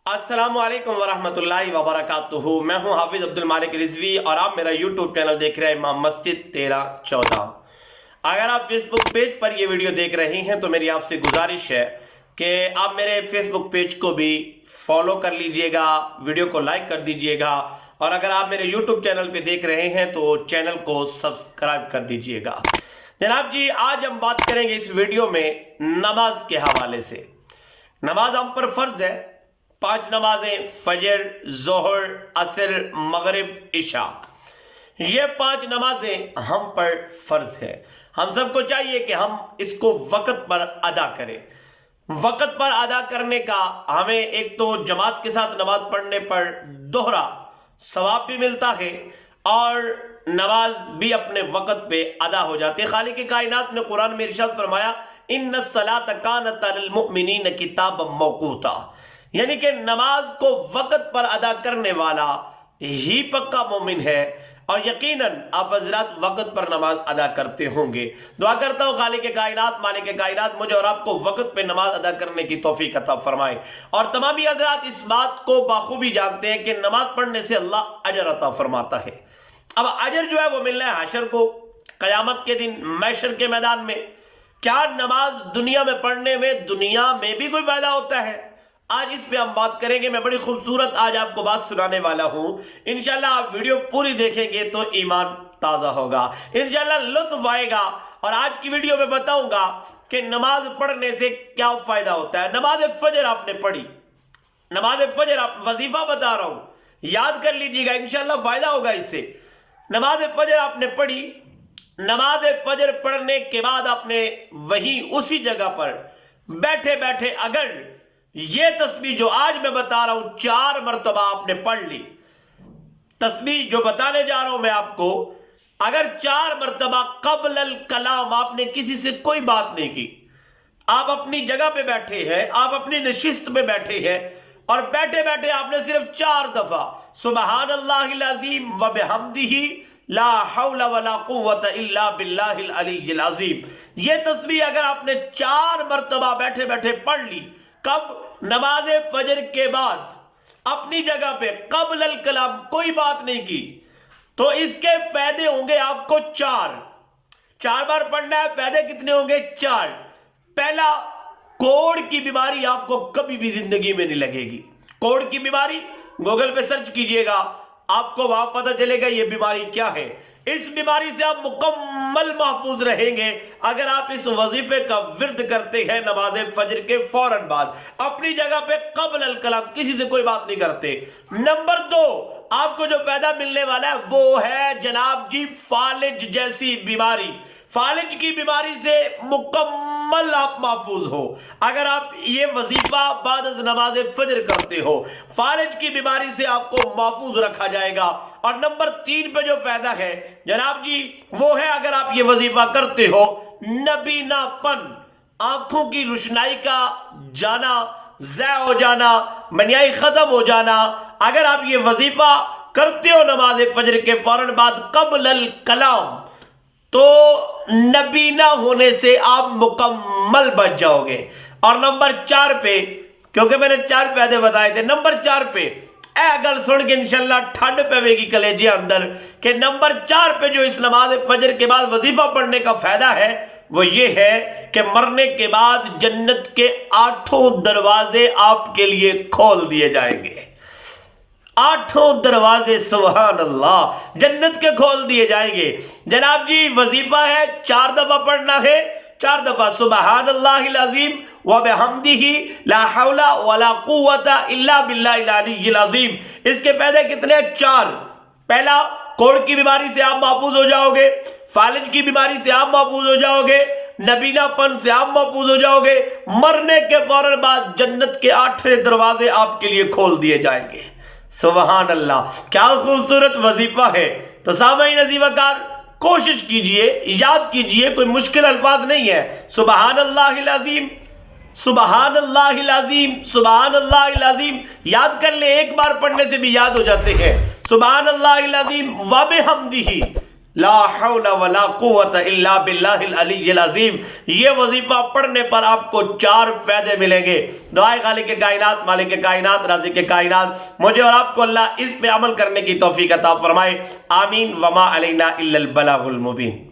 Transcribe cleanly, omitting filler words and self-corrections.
अस्सलाम वालेकुम वरहमतुल्लाहि वबरकातुहू। मैं हूं हाफिज अब्दुल मालिक रिजवी और आप मेरा यूट्यूब चैनल देख रहे हैं इमाम मस्जिद 1314। अगर आप फेसबुक पेज पर ये वीडियो देख रहे हैं तो मेरी आपसे गुजारिश है कि आप मेरे फेसबुक पेज को भी फॉलो कर लीजिएगा, वीडियो को लाइक कर दीजिएगा और अगर आप मेरे यूट्यूब चैनल पे देख रहे हैं तो चैनल को सब्सक्राइब कर दीजिएगा। जनाब जी, आज हम बात करेंगे इस वीडियो में नमाज के हवाले से। नमाज हम पर फर्ज है, 5 नमाजें फजर, जोहर, असर, मगरिब, इशा, ये 5 नमाजें हम पर फर्ज है। हम सबको चाहिए कि हम इसको वक्त पर अदा करें। वक्त पर अदा करने का हमें एक तो जमात के साथ नमाज पढ़ने पर दोहरा सवाब भी मिलता है और नमाज भी अपने वक्त पे अदा हो जाती है। खालिक कायनात ने कुरान में इरशाद फरमाया, इन्नस्सलात कानत अल मुमिनीन किताबम मौकूता, यानी कि नमाज को वक्त पर अदा करने वाला ही पक्का मोमिन है और यकीनन आप हजरात वक्त पर नमाज अदा करते होंगे। दुआ करता हूँ खालिक कायनात, मालिक कायनात मुझे और आपको वक्त पे नमाज अदा करने की तौफीक अता फरमाए। और तमाम हजरात इस बात को बाखूबी जानते हैं कि नमाज पढ़ने से अल्लाह अजर अता फरमाता है। अब अजर जो है वो मिलना है हशर को, कयामत के दिन मैशर के मैदान में। क्या नमाज दुनिया में पढ़ने में दुनिया में भी कोई फायदा होता है? आज इस पे हम बात करेंगे। मैं बड़ी खूबसूरत आज आपको बात सुनाने वाला हूं। इंशाल्लाह आप वीडियो पूरी देखेंगे तो ईमान ताजा होगा, इंशाल्लाह लुत्फ आएगा। और आज की वीडियो में बताऊंगा कि नमाज पढ़ने से क्या फायदा होता है। नमाज फजर आपने पढ़ी, नमाज फजर आप वजीफा बता रहा हूं, याद कर लीजिएगा, इंशाल्लाह फायदा होगा इससे। नमाज फजर आपने पढ़ी, नमाज फजर पढ़ने के बाद आपने वही उसी जगह पर बैठे बैठे अगर ये तस्बीह जो आज मैं बता रहा हूं 4 मरतबा आपने पढ़ ली, तस्बीह जो बताने जा रहा हूं मैं आपको, अगर 4 मरतबा क़ब्ल अल कलाम आपने किसी से कोई बात नहीं की, आप अपनी जगह पे बैठे हैं, आप अपनी नशिस्त पे बैठे हैं और बैठे बैठे आपने सिर्फ 4 दफा सुबहानल्लाहिल अज़ीम व बिहम्दिही ला हौला वला कुव्वता इल्ला बिल्लाहिल अलीय्यिल अज़ीम, ये तस्बीह अगर आपने 4 मरतबा बैठे बैठे पढ़ ली, कब? नमाज फजर के बाद अपनी जगह पे क़ब्ल अल कलाम, कोई बात नहीं की, तो इसके फायदे होंगे आपको 4 बार पढ़ना है। फायदे कितने होंगे? 4। पहला, कोढ़ की बीमारी आपको कभी भी जिंदगी में नहीं लगेगी। कोढ़ की बीमारी गूगल पे सर्च कीजिएगा, आपको वहां पता चलेगा ये बीमारी क्या है। इस बीमारी से आप मुकम्मल महफूज रहेंगे अगर आप इस वजीफे का विर्द करते हैं नमाज फजर के फौरन बाद, अपनी जगह पे क़ब्ल अल कलाम, किसी से कोई बात नहीं करते। नंबर 2, आपको जो फायदा मिलने वाला है वो है जनाब जी फालिज जैसी बीमारी। फालिज की बीमारी से मुकम्मल आप महफूज हो अगर आप ये वजीफा बाद नमाज फजर करते हो। फालिज की बीमारी से आपको महफूज रखा जाएगा। और नंबर 3 पे जो फायदा है जनाब जी वो है, अगर आप ये वजीफा करते हो, नबीनापन, आंखों की रोशनाई का जाना, ज़ाय हो जाना, मनियाई खत्म हो जाना, अगर आप ये वजीफा करते हो नमाज फजर के फौरन बाद क़ब्ल अल कलाम, तो नबीना होने से आप मुकम्मल बच जाओगे। और नंबर 4 पे, क्योंकि मैंने 4 फायदे बताए थे, नंबर 4 पे गल सुन के इंशाल्लाह ठंड पेवेगी कलेजे अंदर कि नंबर 4 पे जो इस नमाज फजर के बाद वजीफा पढ़ने का फायदा है वो ये है कि मरने के बाद जन्नत के 8 दरवाजे आपके लिए खोल दिए जाएंगे। 8 दरवाजे सुभान अल्लाह जन्नत के खोल दिए जाएंगे। जनाब जी वजीफा है, 4 दफा पढ़ना है, 4 दफा सुबहानल्लाहिल अज़ीम व बिहम्दिही ला हौला वला कुव्वता इल्ला बिल्लाहिल अलीय्यिल अज़ीम। इसके फायदे कितने? 4। पहला, कोढ़ की बीमारी से आप महफूज हो जाओगे, फालिज की बीमारी से आप महफूज हो जाओगे, नबीनापन से आप महफूज हो जाओगे, मरने के फौरन बाद जन्नत के 8 दरवाजे आपके लिए खोल दिए जाएंगे। सुभान अल्लाह, क्या खूबसूरत वजीफा है। तो सामईन अज़ीज़ कोशिश कीजिए, याद कीजिए, कोई मुश्किल अल्फाज नहीं है। सुबहानल्लाहिल अज़ीम, सुबहानल्लाहिल अज़ीम, सुबहानल्लाहिल अज़ीम, याद कर ले, एक बार पढ़ने से भी याद हो जाते हैं। सुबहानल्लाहिल अज़ीम व बिहम्दिही, لا حول ولا قوت الا باللہ العلی العظیم. یہ وظیفہ پڑھنے پر آپ کو 4 فائدے ملیں گے. دعائے خالق کائنات مالک کائنات رازق کائنات مجھے اور آپ کو اللہ اس پہ عمل کرنے کی توفیق عطا فرمائے. آمین. وما علینا الا البلاغ المبین.